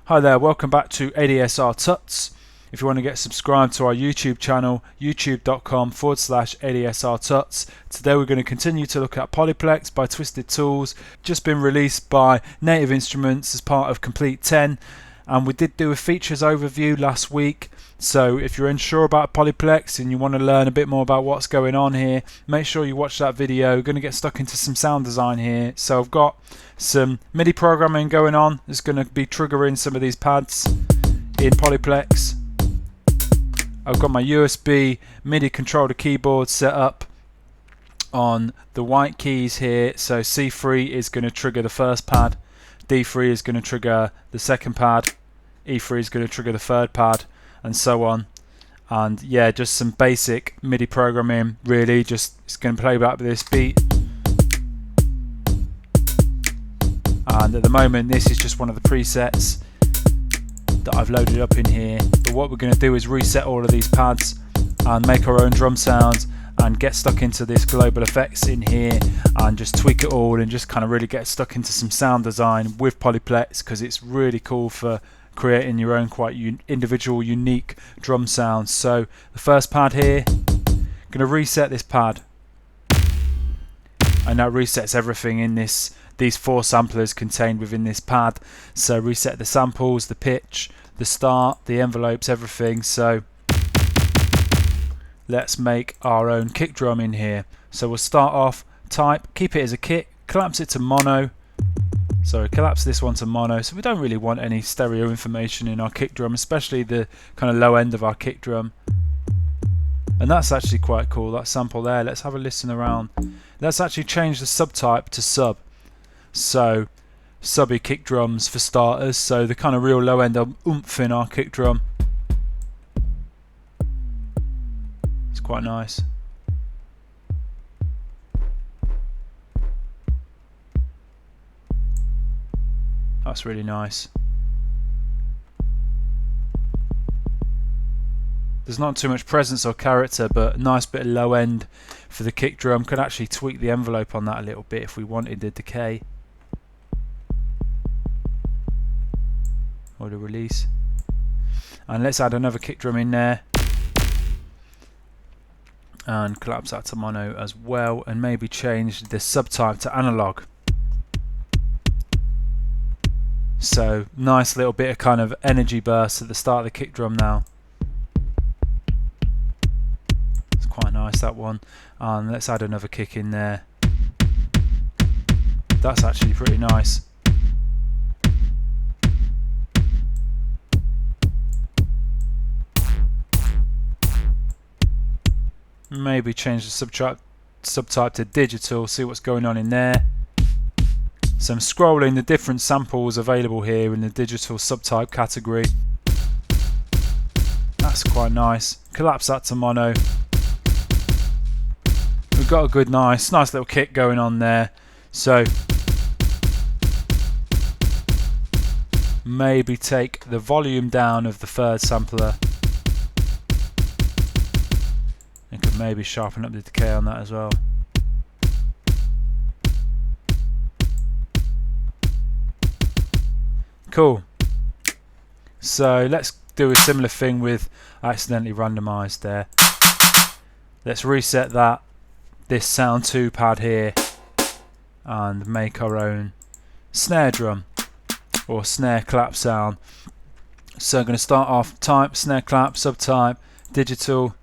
Hi there, welcome back to ADSR Tuts. If you want to get subscribed to our YouTube channel, youtube.com/ADSR Tuts. Today we're going to continue to look at Polyplex by Twisted Tools. Just been released by Native Instruments as part of Komplete 10. And we did do a features overview last week. So if you're unsure about Polyplex and you want to learn a bit more about what's going on here, make sure you watch that video. We're going to get stuck into some sound design here. So I've got some MIDI programming going on. It's going to be triggering some of these pads in Polyplex. I've got my USB MIDI controller keyboard set up on the white keys here. So C3 is going to trigger the first pad, D3 is going to trigger the second pad, E3 is going to trigger the third pad, and so on. And yeah, just some basic MIDI programming, really. Just it's going to play back with this beat. And at the moment, this is just one of the presets that I've loaded up in here. But what we're going to do is reset all of these pads and make our own drum sounds and get stuck into this global effects in here and just tweak it all and just kind of really get stuck into some sound design with Polyplex, because it's really cool for creating your own quite individual, unique drum sounds. So the first pad here, I'm going to reset this pad, and that resets everything in these four samplers contained within this pad. So reset the samples, the pitch, the start, the envelopes, everything. So let's make our own kick drum in here. So we'll start off, type, keep it as a kick, collapse it to mono. So collapse this one to mono. So we don't really want any stereo information in our kick drum, especially the kind of low end of our kick drum. And that's actually quite cool, that sample there. Let's have a listen around. Let's actually change the subtype to sub. So subby kick drums for starters. So the kind of real low end of oomph in our kick drum. It's quite nice. That's really nice. There's not too much presence or character, but a nice bit of low end for the kick drum. Could actually tweak the envelope on that a little bit if we wanted the decay or the release. And let's add another kick drum in there and collapse that to mono as well, and maybe change the subtype to analog. So nice little bit of kind of energy burst at the start of the kick drum now. It's quite nice, that one. And let's add another kick in there. That's actually pretty nice. Maybe change the subtype to digital, see what's going on in there. So I'm scrolling the different samples available here in the digital subtype category. That's quite nice. Collapse that to mono. We've got a good nice little kick going on there. So maybe take the volume down of the third sampler. And could maybe sharpen up the decay on that as well. Cool. So let's do a similar thing with accidentally randomized there. Let's reset this sound 2 pad here and make our own snare drum or snare clap sound. So I'm going to start off type, snare clap, subtype, digital.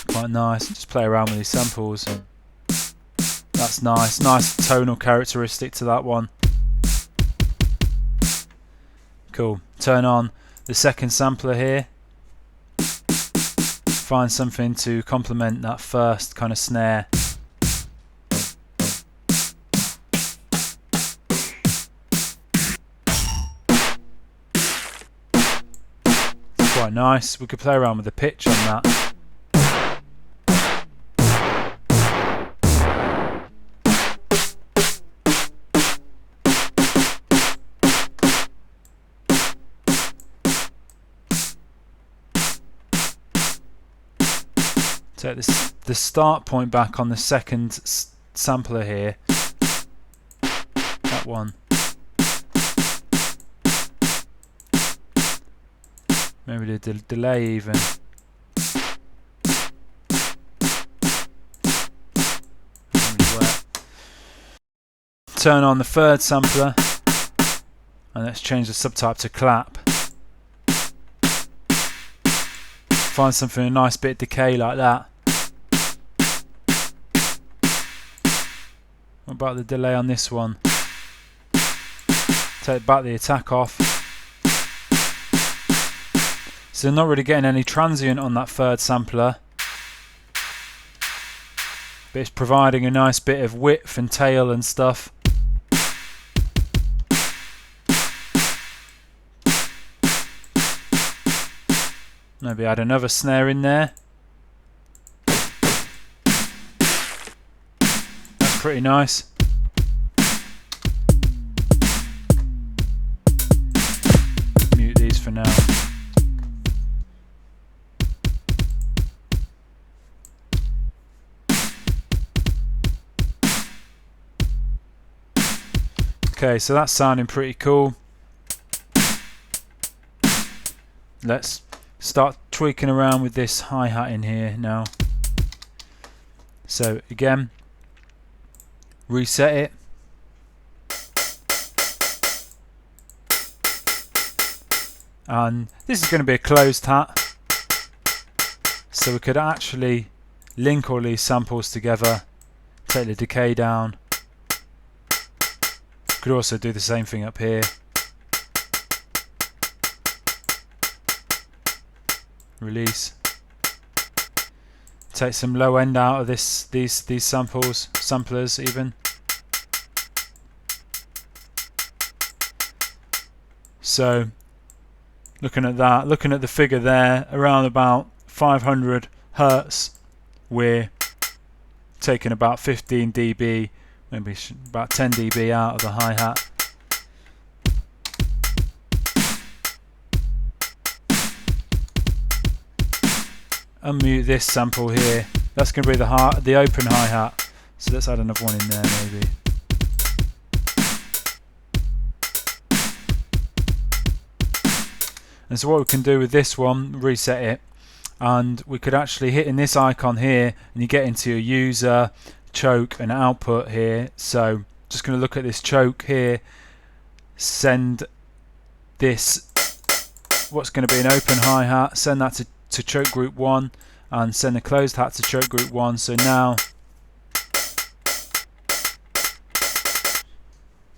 Quite nice. Just play around with these samples. That's nice. Nice tonal characteristic to that one. Cool. Turn on the second sampler here. Find something to complement that first kind of snare. It's quite nice. We could play around with the pitch on that. Take the start point back on the second sampler here. That one. maybe the delay even. Turn on the third sampler and let's change the subtype to clap. Find something, a nice bit of decay like that. What about the delay on this one? Take back the attack off. So not really getting any transient on that third sampler, but it's providing a nice bit of width and tail and stuff. Maybe add another snare in there. That's pretty nice. Mute these for now. Okay, so that's sounding pretty cool. Let's start tweaking around with this hi-hat in here now. So again, reset it. And this is going to be a closed hat, so we could actually link all these samples together, take the decay down. Could also do the same thing up here. Release. Take some low end out of these samplers even. So looking at that, looking at the figure there, around about 500 Hertz, we're taking about 15 dB, maybe about 10 dB out of the hi-hat. Unmute this sample here. That's going to be the open hi-hat. So let's add another one in there maybe. And so what we can do with this one, reset it, and we could actually hit in this icon here, and you get into your user, choke and output here. So just going to look at this choke here, send this, what's going to be an open hi-hat, send that to choke group 1 and send the closed hat to choke group 1. So now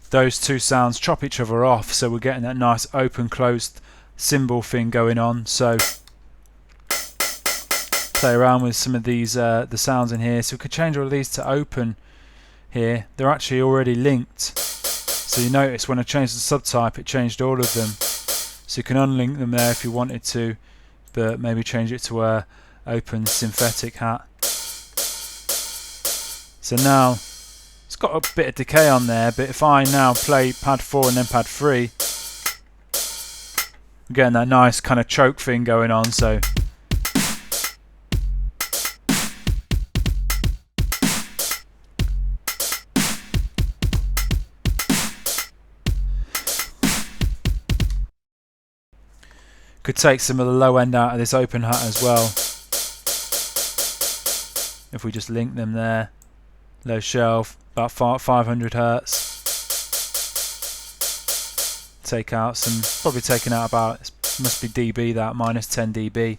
those two sounds chop each other off, so we're getting that nice open closed cymbal thing going on. So play around with some of these the sounds in here. So we could change all of these to open here. They're actually already linked, so you notice when I changed the subtype it changed all of them. So you can unlink them there if you wanted to, but maybe change it to a open synthetic hat. So now it's got a bit of decay on there, but if I now play pad 4 and then pad 3, I'm getting that nice kind of choke thing going on. So could take some of the low end out of this open hat as well. If we just link them there, low shelf, about 500 Hertz. Take out some, probably taking out about, it must be dB that, minus 10 dB.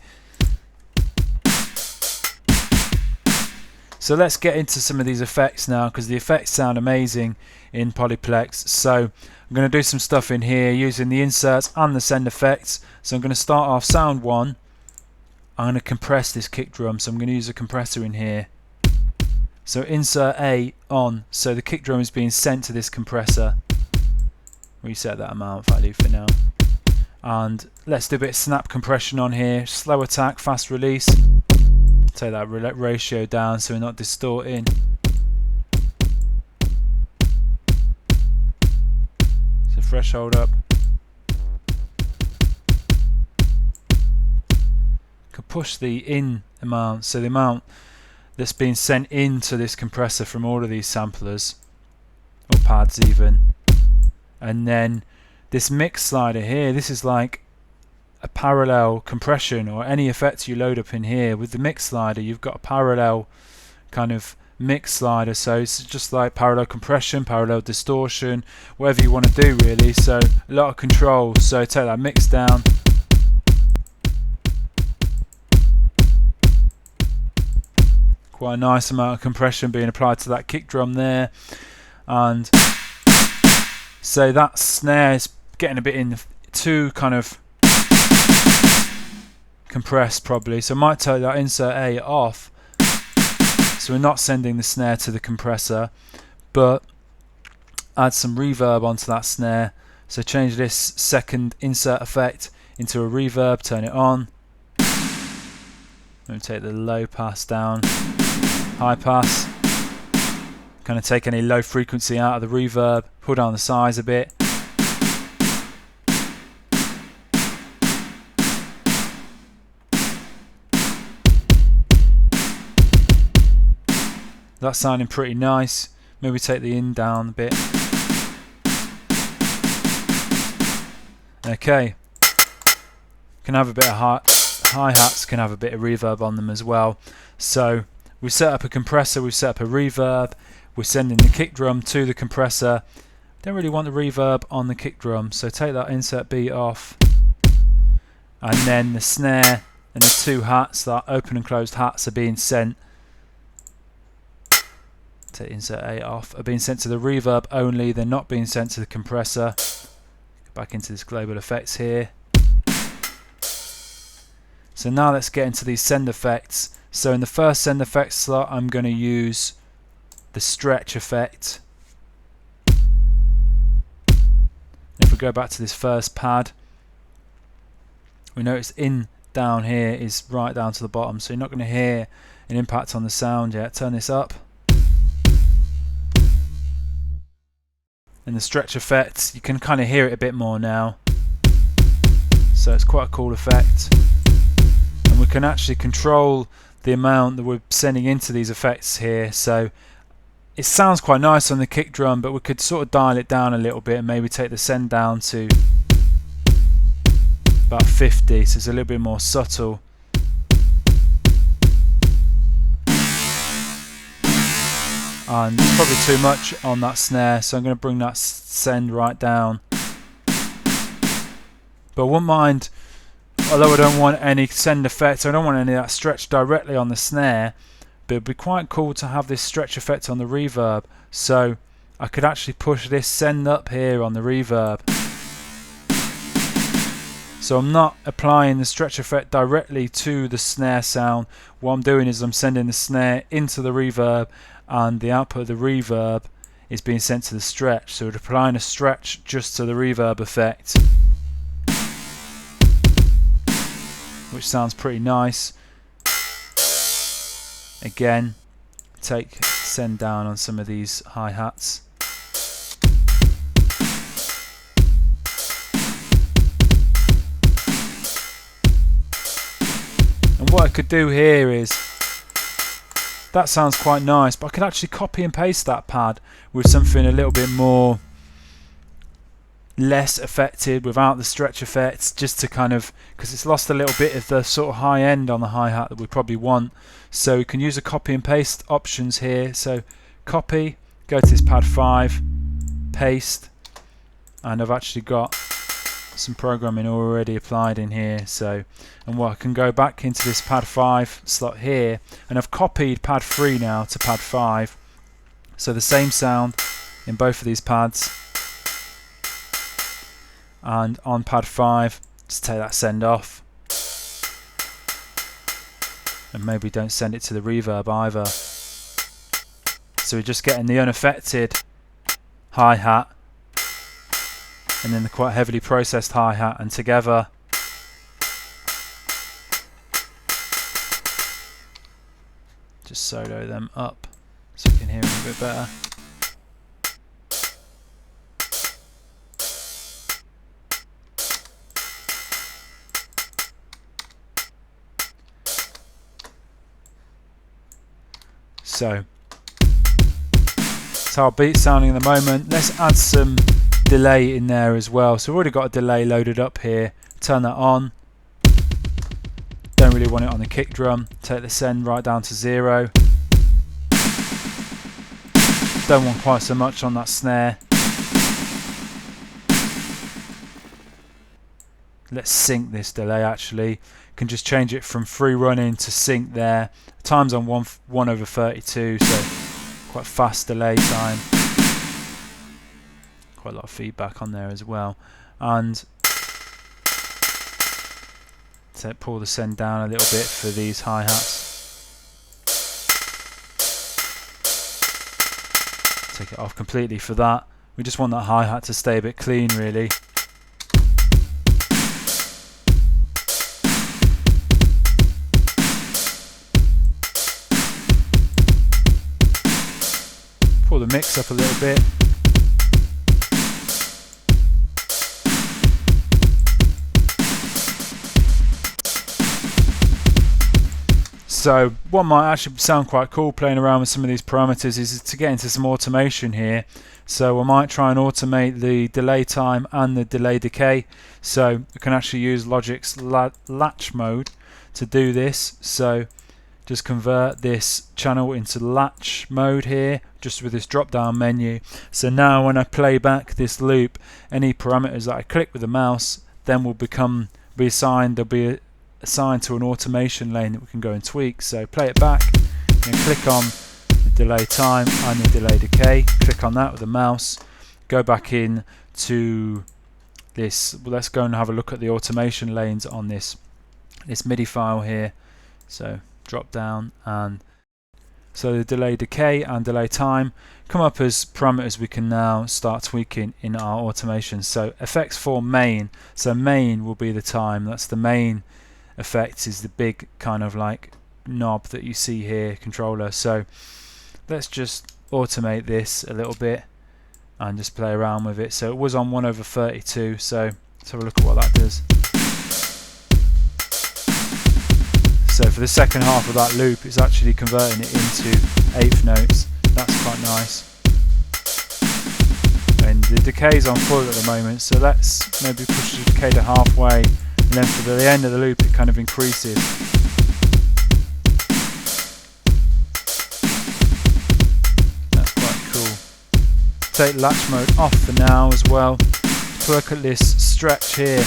So let's get into some of these effects now, because the effects sound amazing in Polyplex. So I'm going to do some stuff in here using the inserts and the send effects. So I'm going to start off sound 1. I'm going to compress this kick drum, so I'm going to use a compressor in here. So insert A on, so the kick drum is being sent to this compressor. Reset that amount if I leave for now. And let's do a bit of snap compression on here. Slow attack, fast release. Take that ratio down so we're not distorting. So threshold up. Could push the in amount, so the amount that's being sent into this compressor from all of these samplers, or pads even. And then this mix slider here, this is like a parallel compression or any effects you load up in here. With the mix slider, you've got a parallel kind of mix slider, so it's just like parallel compression, parallel distortion, whatever you want to do really. So a lot of control. So take that mix down, quite a nice amount of compression being applied to that kick drum there, and so that snare is getting a bit in too kind of compressed probably, so I might take that insert A off, so we're not sending the snare to the compressor, but add some reverb onto that snare. So change this second insert effect into a reverb, turn it on, and take the low pass down, high pass, kind of take any low frequency out of the reverb, pull down the size a bit. That's sounding pretty nice. Maybe take the in down a bit. Okay. Can have a bit of hi-hats, can have a bit of reverb on them as well. So we've set up a compressor, we've set up a reverb, we're sending the kick drum to the compressor. Don't really want the reverb on the kick drum, so take that insert B off. And then the snare and the two hats, that open and closed hats, are being sent. Take insert A off, are being sent to the reverb only, they're not being sent to the compressor. Go back into this global effects here. So now let's get into these send effects. So in the first send effects slot, I'm going to use the stretch effect. If we go back to this first pad, we notice in down here is right down to the bottom, so you're not going to hear an impact on the sound yet. Turn this up. In the stretch effect, you can kind of hear it a bit more now. So it's quite a cool effect. And we can actually control the amount that we're sending into these effects here. So it sounds quite nice on the kick drum, but we could sort of dial it down a little bit and maybe take the send down to about 50, so it's a little bit more subtle. And it's probably too much on that snare, so I'm going to bring that send right down. But I wouldn't mind, although I don't want any send effect, I don't want any of that stretch directly on the snare, but it'd be quite cool to have this stretch effect on the reverb. So I could actually push this send up here on the reverb. So I'm not applying the stretch effect directly to the snare sound. What I'm doing is I'm sending the snare into the reverb, and the output of the reverb is being sent to the stretch. So we're applying a stretch just to the reverb effect, which sounds pretty nice. Again, take send down on some of these hi-hats. And what I could do here is, that sounds quite nice, but I could actually copy and paste that pad with something a little bit more less affected without the stretch effects, just to kind of, because it's lost a little bit of the sort of high end on the hi-hat that we probably want. So we can use the copy and paste options here. So copy, go to this pad 5, paste, and I've actually got some programming already applied in here. So, and what I can go back into this pad 5 slot here, and I've copied pad 3 now to pad 5, so the same sound in both of these pads. And on pad 5, just take that send off, and maybe don't send it to the reverb either. So we're just getting the unaffected hi-hat and then the quite heavily processed hi-hat, and together just solo them up so you can hear them a bit better. So that's how our beat's sounding at the moment. Let's add some delay in there as well. So we've already got a delay loaded up here. Turn that on, Don't really want it on the kick drum. Take the send right down to 0. Don't want quite so much on that snare. Let's sync this delay actually. Can just change it from free running to sync there. Time's on 1/32, so quite fast delay time. Quite a lot of feedback on there as well. And pull the send down a little bit for these hi-hats. Take it off completely for that. We just want that hi-hat to stay a bit clean really. Pull the mix up a little bit. So what might actually sound quite cool playing around with some of these parameters is to get into some automation here. So I might try and automate the delay time and the delay decay. So I can actually use Logic's latch mode to do this. So just convert this channel into latch mode here, just with this drop down menu. So now when I play back this loop, any parameters that I click with the mouse then will become reassigned. They'll be assigned to an automation lane that we can go and tweak. So play it back and click on the delay time and the delay decay. Click on that with the mouse. Go back in to this. Well, let's go and have a look at the automation lanes on this MIDI file here. So drop down, and so the delay decay and delay time come up as parameters we can now start tweaking in our automation. So effects for main. So main will be the time. That's the main effect, is the big kind of like knob that you see here, controller. So let's just automate this a little bit and just play around with it. So it was on 1/32, so let's have a look at what that does. So for the second half of that loop, it's actually converting it into eighth notes. That's quite nice. And the decay's on full at the moment, so let's maybe push the decay to halfway, and then for the end of the loop it kind of increases. That's quite cool. Take latch mode off for now as well. To look at this stretch here.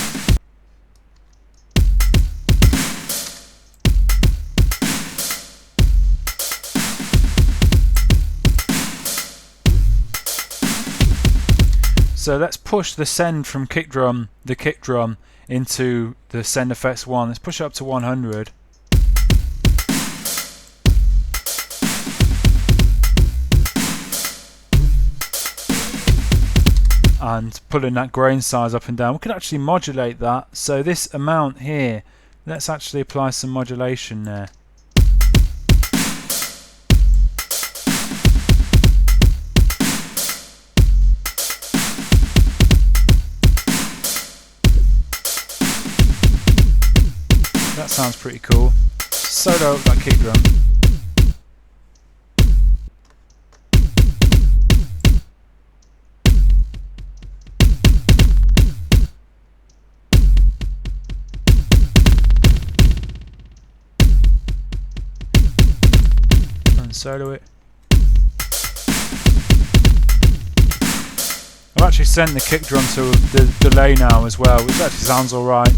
So let's push the send from the kick drum into the send effects 1. Let's push it up to 100. And pulling that grain size up and down. We could actually modulate that. So this amount here, let's actually apply some modulation there. That sounds pretty cool. Solo up that kick drum. And solo it. I've actually sent the kick drum to the delay now as well, which actually sounds alright.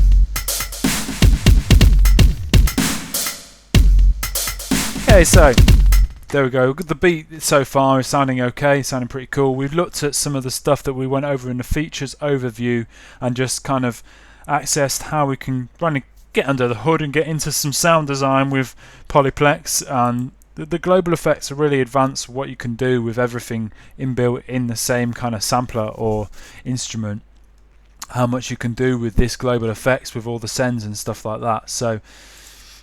Okay, so there we go. The beat so far is sounding okay, sounding pretty cool. We've looked at some of the stuff that we went over in the features overview and just kind of accessed how we can kind of get under the hood and get into some sound design with Polyplex. And the global effects are really advanced what you can do with everything inbuilt in the same kind of sampler or instrument. How much you can do with this global effects with all the sends and stuff like that. So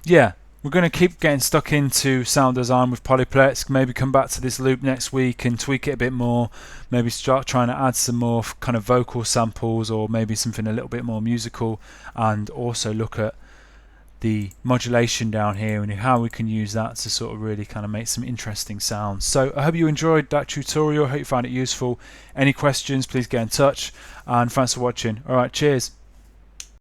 yeah. We're going to keep getting stuck into sound design with Polyplex. Maybe come back to this loop next week and tweak it a bit more. Maybe start trying to add some more kind of vocal samples, or maybe something a little bit more musical, and also look at the modulation down here and how we can use that to sort of really kind of make some interesting sounds. So I hope you enjoyed that tutorial. I hope you found it useful. Any questions, please get in touch, and thanks for watching. Alright, cheers.